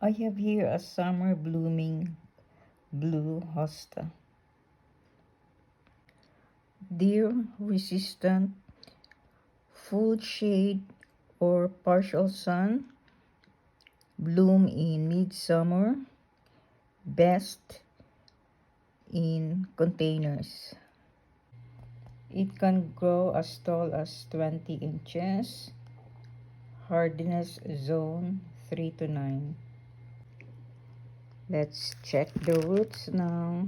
I have here a summer blooming blue hosta. Deer resistant, full shade or partial sun, bloom in midsummer, best in containers. It can grow as tall as 20 inches, hardiness zone 3 to 9. Let's check the roots now.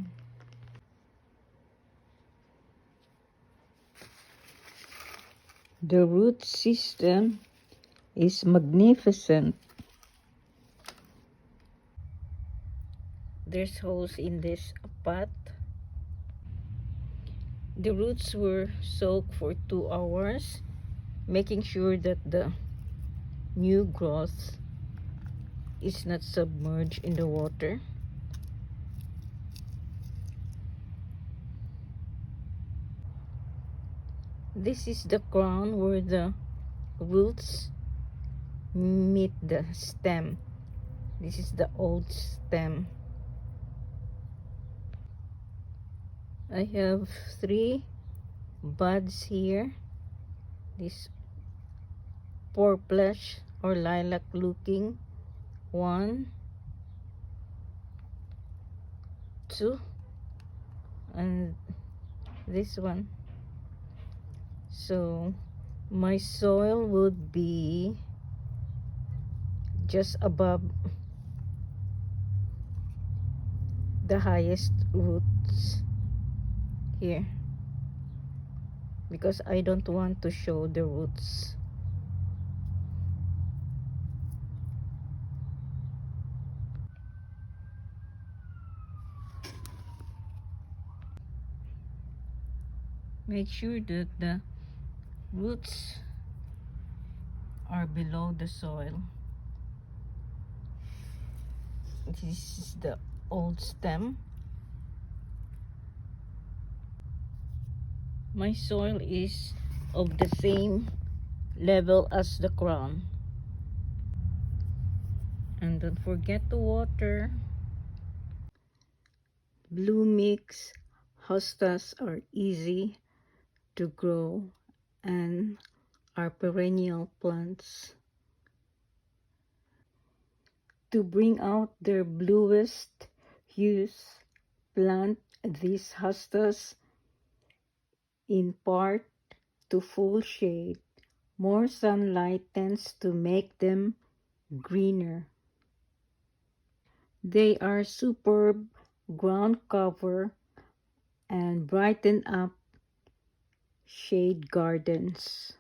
The root system is magnificent. There's holes in this pot. The roots were soaked for 2 hours, making sure that the new growth is not submerged in the water. This is the crown where the roots meet the stem. This is the old stem. I have 3 buds here. This purplish or lilac looking 1, 2, and this one. So my soil would be just above the highest roots here, because I don't want to show the roots. Make sure that the roots are below the soil. This is the old stem. My soil is of the same level as the crown. And don't forget to water. Blue mix hostas are easy to grow and are perennial plants. To bring out their bluest hues, plant these hostas in part to full shade. More sunlight tends to make them greener. They are superb ground cover and brighten up shade gardens.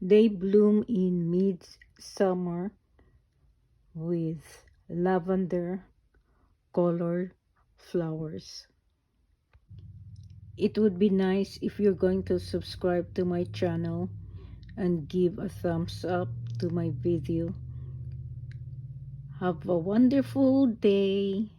They bloom in mid-summer with lavender colored flowers. It would be nice if you're going to subscribe to my channel and give a thumbs up to my video. Have a wonderful day.